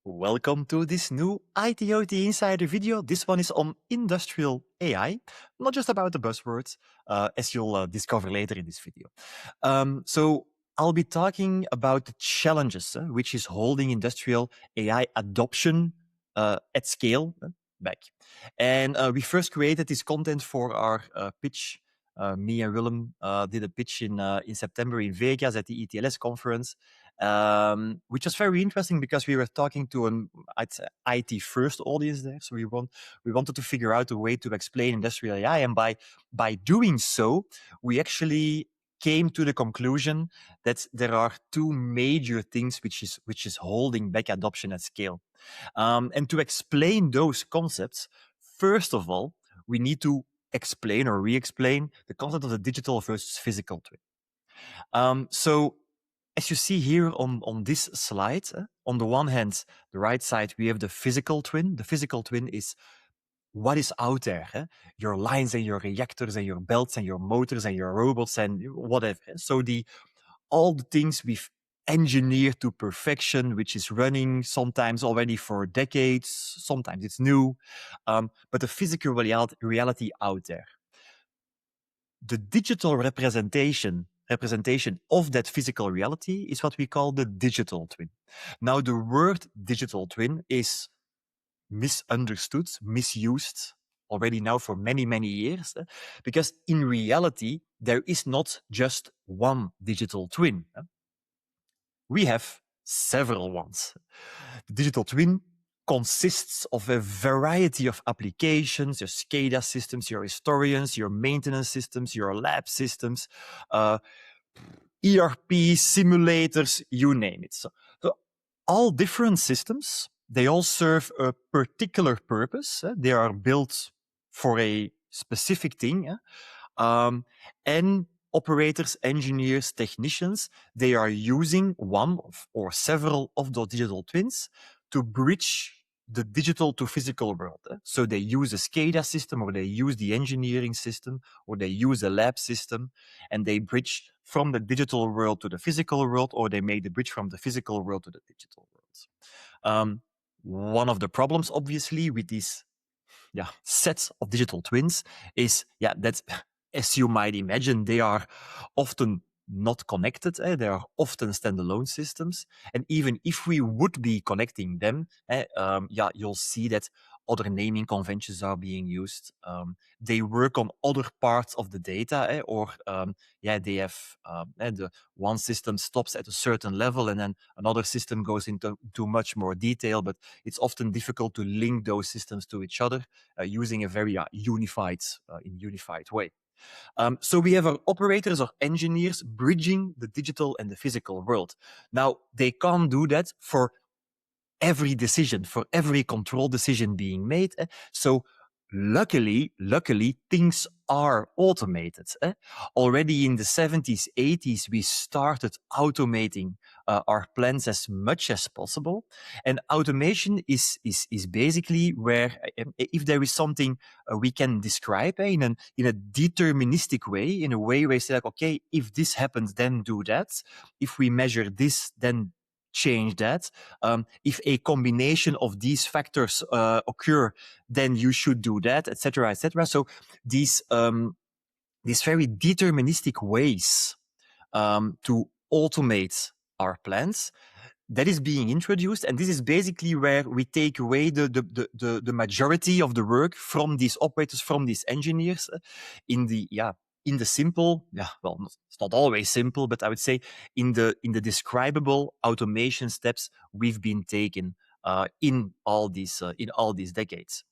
Welcome to this new IT/OT Insider video. This one is on industrial AI, not just about the buzzwords, as you'll discover later in this video. So I'll be talking about the challenges which is holding industrial AI adoption at scale back. And we first created this content for our pitch. Me and Willem did a pitch in September in Vegas at the ETLS conference. Which was very interesting because we were talking to an IT first audience there. So we wanted to figure out a way to explain industrial AI. And by doing so, we actually came to the conclusion that there are two major things which is holding back adoption at scale. And to explain those concepts, first of all, we need to explain or re-explain the concept of the digital versus physical twin. So as you see here on this slide, on the one hand, the right side, we have the physical twin. The physical twin is what is out there, your lines and your reactors and your belts and your motors and your robots and whatever. So all the things we've engineered to perfection, which is running sometimes already for decades, sometimes it's new, but the physical reality out there. The digital representation of that physical reality is what we call the digital twin. Now, the word digital twin is misunderstood, misused already now for many, many years, because in reality, there is not just one digital twin. We have several ones. The digital twin consists of a variety of applications, your SCADA systems, your historians, your maintenance systems, your lab systems, ERP, simulators, you name it. So all different systems, they all serve a particular purpose. They are built for a specific thing. And operators, engineers, technicians, they are using one or several of those digital twins to bridge the digital to physical world. So they use a SCADA system, or they use the engineering system, or they use a lab system, and they bridge from the digital world to the physical world, or they make the bridge from the physical world to the digital world. One of the problems, obviously, with these sets of digital twins is that, as you might imagine, they are often not connected. They are often standalone systems. And even if we would be connecting them, you'll see that other naming conventions are being used. They work on other parts of the data, they have the one system stops at a certain level, and then another system goes into much more detail. But it's often difficult to link those systems to each other using a very unified way. So we have our operators or engineers bridging the digital and the physical world. Now, they can't do that for every decision, for every control decision being made. So luckily, things are automated. Already in the 70s, 80s, we started automating our plans as much as possible. And automation is basically where, if there is something we can describe in a deterministic way, in a way where you say, like, okay, if this happens, then do that. If we measure this, then change that. If a combination of these factors occur, then you should do that, etc., etc. So these very deterministic ways to automate our plans, that is being introduced, and this is basically where we take away the majority of the work from these operators, from these engineers, in the simple, it's not always simple, but I would say in the describable automation steps we've been taking in all these decades.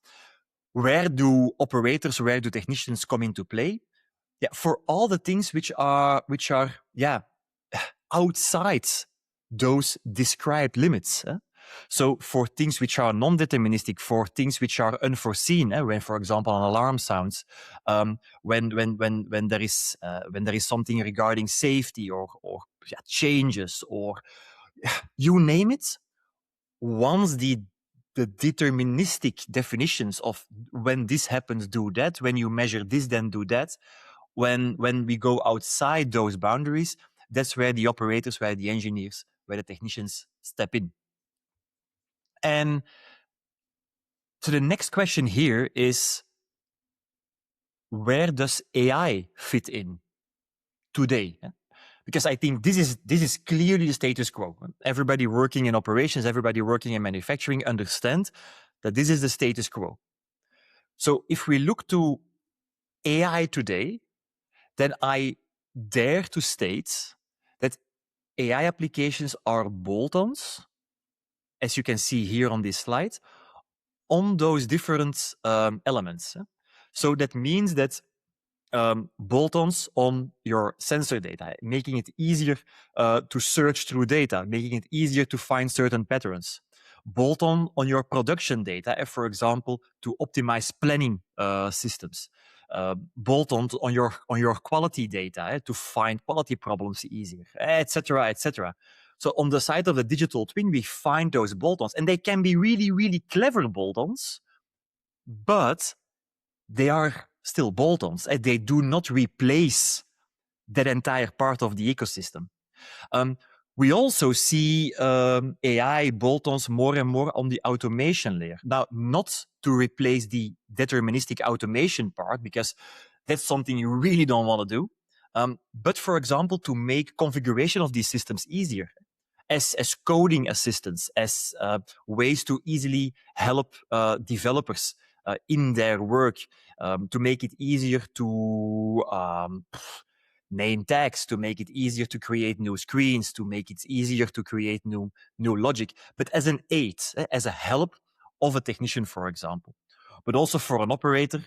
Where do operators, where do technicians come into play? For all the things which are outside those described limits. So for things which are non-deterministic, for things which are unforeseen, when, for example, an alarm sounds, when there is something regarding safety or changes, or you name it, once the deterministic definitions of when this happens, do that, when you measure this, then do that, when we go outside those boundaries, that's where the operators, where the engineers, where the technicians step in. And so the next question here is, where does AI fit in today? Because I think this is clearly the status quo. Everybody working in operations, everybody working in manufacturing understand that this is the status quo. So if we look to AI today, then I dare to state that AI applications are bolt-ons, as you can see here on this slide, on those different elements. So that means that bolt-ons on your sensor data, making it easier to search through data, making it easier to find certain patterns. Bolt-on on your production data, for example, to optimize planning systems. Bolt-on on your quality data to find quality problems easier, etc., etc. So on the side of the digital twin, we find those bolt-ons, and they can be really, really clever bolt-ons, but they are still bolt-ons. They do not replace that entire part of the ecosystem. We also see AI bolt-ons more and more on the automation layer. Now, not to replace the deterministic automation part, because that's something you really don't want to do. But for example, to make configuration of these systems easier, as coding assistants, as ways to easily help developers in their work, to make it easier to name tags, to make it easier to create new screens, to make it easier to create new logic, but as an aid, as a help of a technician, for example. But also for an operator,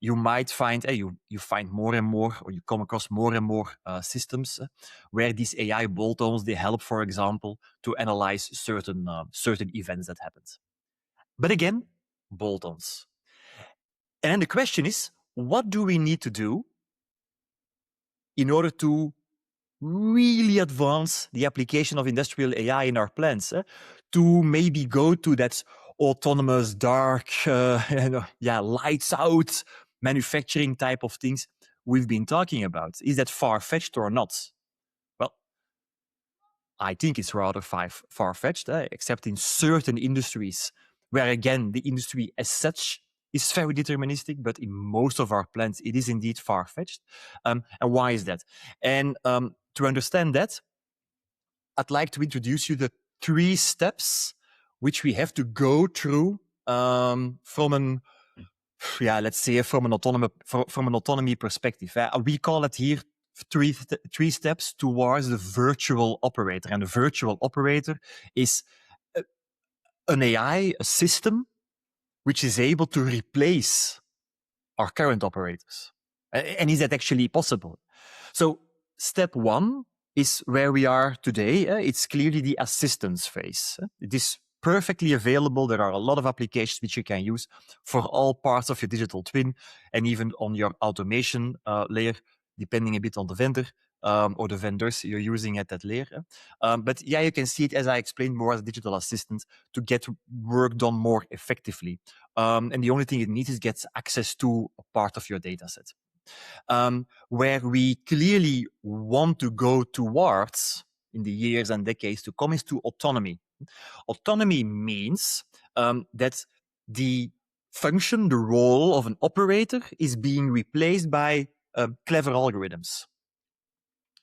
you might find you find more and more, or you come across more and more systems where these AI bolt-ons, they help, for example, to analyze certain events that happened. But again, bolt-ons. And then the question is, what do we need to do in order to really advance the application of industrial AI in our plants, to maybe go to that autonomous, dark, lights out manufacturing type of things we've been talking about? Is that far-fetched or not? Well, I think it's rather far-fetched, except in certain industries where, again, the industry as such is very deterministic, but in most of our plants, it is indeed far-fetched. And why is that? And to understand that, I'd like to introduce you the 3 steps which we have to go through from an autonomy perspective. We call it here three steps towards the virtual operator. And the virtual operator is an AI, a system, which is able to replace our current operators. And is that actually possible? So step 1 is where we are today. It's clearly the assistance phase. It is perfectly available. There are a lot of applications which you can use for all parts of your digital twin, and even on your automation layer, depending a bit on the vendor or the vendors you're using at that layer. But yeah, you can see it, as I explained, more as a digital assistant to get work done more effectively. And the only thing it needs is get access to a part of your data set. Where we clearly want to go towards in the years and decades to come is to autonomy. Autonomy means that the function, the role of an operator is being replaced by clever algorithms.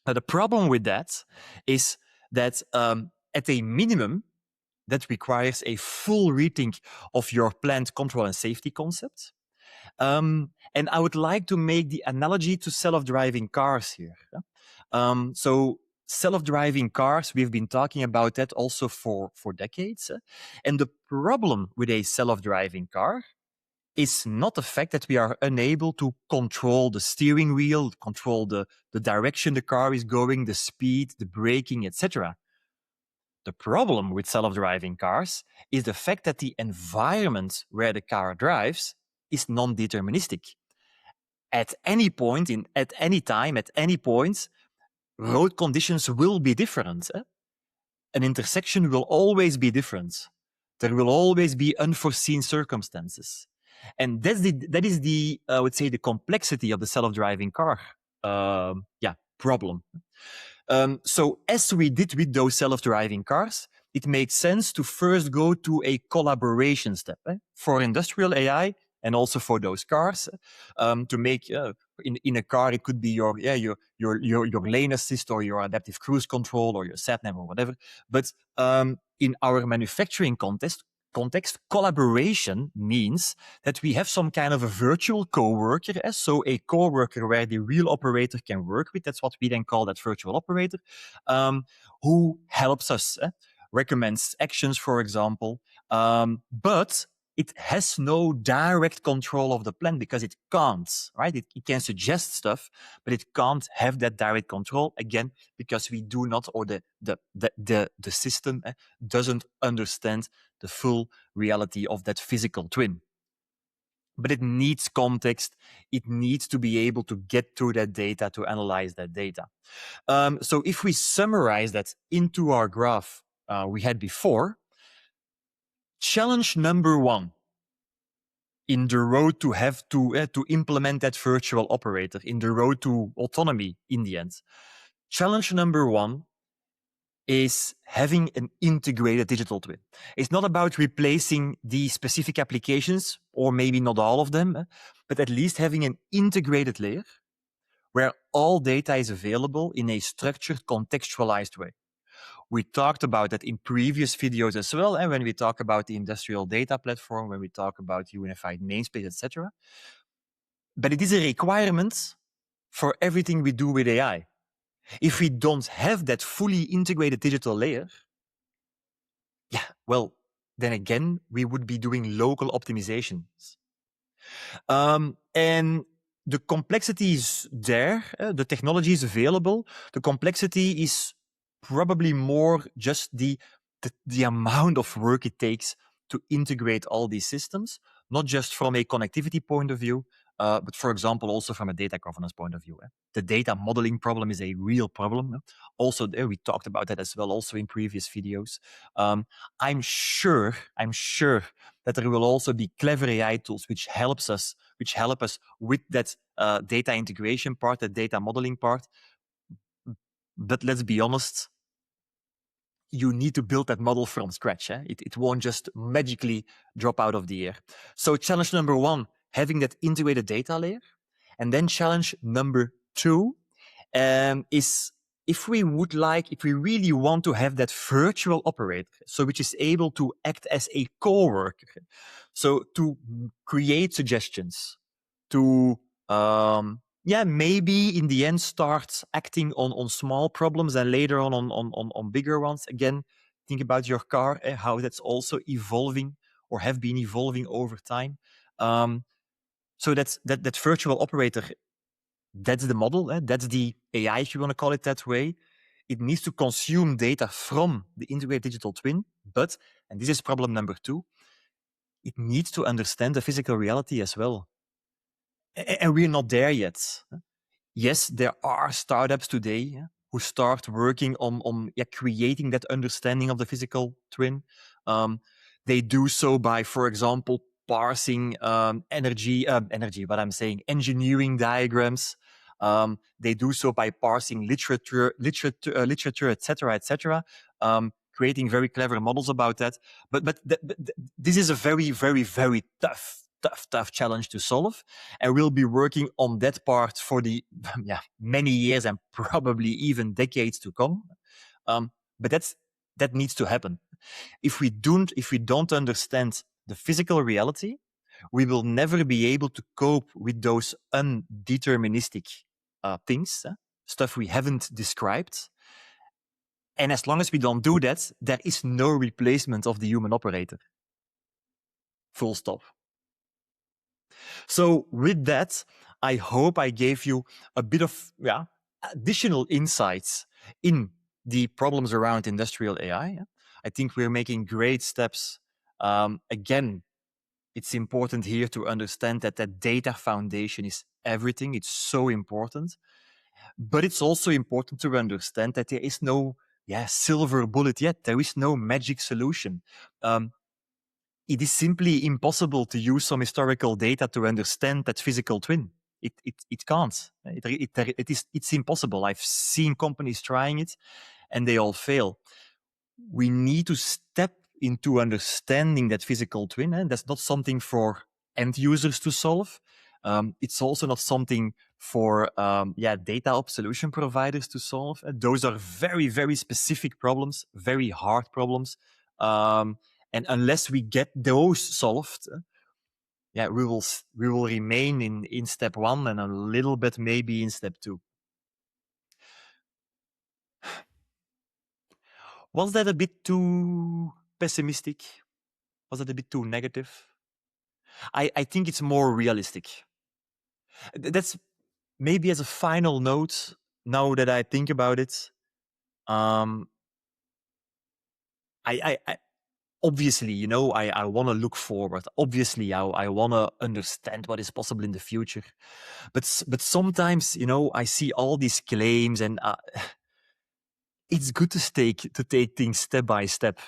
Now, the problem with that is that at a minimum, that requires a full rethink of your plant control and safety concept. And I would like to make the analogy to self-driving cars here. So self-driving cars, we've been talking about that also for decades. And the problem with a self-driving car is not the fact that we are unable to control the steering wheel, control the direction the car is going, the speed, the braking, etc. The problem with self-driving cars is the fact that the environment where the car drives is non-deterministic. At any point, at any time, at any point, road conditions will be different. An intersection will always be different. There will always be unforeseen circumstances. And that is the I would say, the complexity of the self-driving car problem. So as we did with those self-driving cars, it makes sense to first go to a collaboration step for industrial AI and also for those cars to make in a car it could be your lane assist or your adaptive cruise control or your sat nav or whatever. But in our manufacturing context, collaboration means that we have some kind of a virtual coworker, so a coworker where the real operator can work with. That's what we then call that virtual operator, who helps us, recommends actions, for example, but it has no direct control of the plan because it can't, right? It can suggest stuff, but it can't have that direct control, again, because we do not, or the system doesn't understand the full reality of that physical twin. But it needs context. It needs to be able to get through that data, to analyze that data. So if we summarize that into our graph we had before, challenge number one in the road to have to implement that virtual operator, in the road to autonomy in the end. Challenge number one is having an integrated digital twin. It's not about replacing the specific applications, or maybe not all of them, but at least having an integrated layer where all data is available in a structured, contextualized way. We talked about that in previous videos as well, and when we talk about the industrial data platform, when we talk about unified namespace, etc. But it is a requirement for everything we do with AI. If we don't have that fully integrated digital layer, well, then again, we would be doing local optimizations. And the complexity is there, the technology is available. The complexity is probably more just the amount of work it takes to integrate all these systems, not just from a connectivity point of view, but for example, also from a data governance point of view. The data modeling problem is a real problem. Also, there we talked about that as well, also in previous videos. I'm sure that there will also be clever AI tools which help us with that data integration part, the data modeling part. But let's be honest, you need to build that model from scratch. It won't just magically drop out of the air. So challenge number one, having that integrated data layer. And then challenge number two is if we really want to have that virtual operator, so which is able to act as a coworker, so to create suggestions, to maybe in the end start acting on small problems and later on bigger ones. Again, think about your car, how that's also evolving or have been evolving over time. So that's that virtual operator. That's the model. That's the AI, if you want to call it that way. It needs to consume data from the integrated digital twin, but, and this is problem number two, it needs to understand the physical reality as well. And we're not there yet. Yes, there are startups today who start working on creating that understanding of the physical twin. They do so by, for example, parsing engineering diagrams. They do so by parsing literature, etc., creating very clever models about that. But this is a very, very, very tough challenge to solve, and we'll be working on that part for the many years and probably even decades to come. But that needs to happen. If we don't understand the physical reality, we will never be able to cope with those undeterministic things, stuff we haven't described. And as long as we don't do that, there is no replacement of the human operator. Full stop. So with that, I hope I gave you a bit of additional insights in the problems around industrial AI. I think we're making great steps. Again, it's important here to understand that that data foundation is everything. It's so important. But it's also important to understand that there is no silver bullet yet. There is no magic solution. It is simply impossible to use some historical data to understand that physical twin. It can't. It's impossible. I've seen companies trying it and they all fail. we need to step into understanding that physical twin. And that's not something for end users to solve. It's also not something for data ops solution providers to solve. Those are very, very specific problems, very hard problems. And unless we get those solved, we will remain in step one and a little bit maybe in step two. Was that a bit too pessimistic? Was that a bit too negative? I think it's more realistic. That's maybe as a final note, now that I think about it, I obviously, I want to look forward. Obviously, I want to understand what is possible in the future. But sometimes, I see all these claims, and it's good to take things step by step.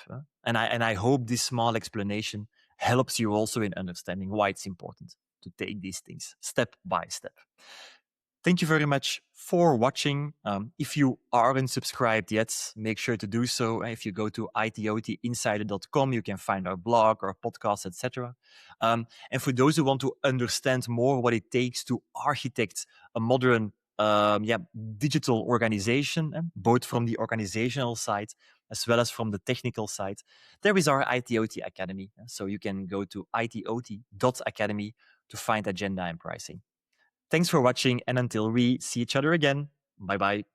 And I hope this small explanation helps you also in understanding why it's important to take these things step by step. Thank you very much for watching. If you aren't subscribed yet, make sure to do so. If you go to itotinsider.com, you can find our blog, our podcast, etc. And for those who want to understand more what it takes to architect a modern digital organization, both from the organizational side as well as from the technical side, there is our ITOT Academy. So you can go to itot.academy to find agenda and pricing. Thanks for watching, and until we see each other again, bye-bye.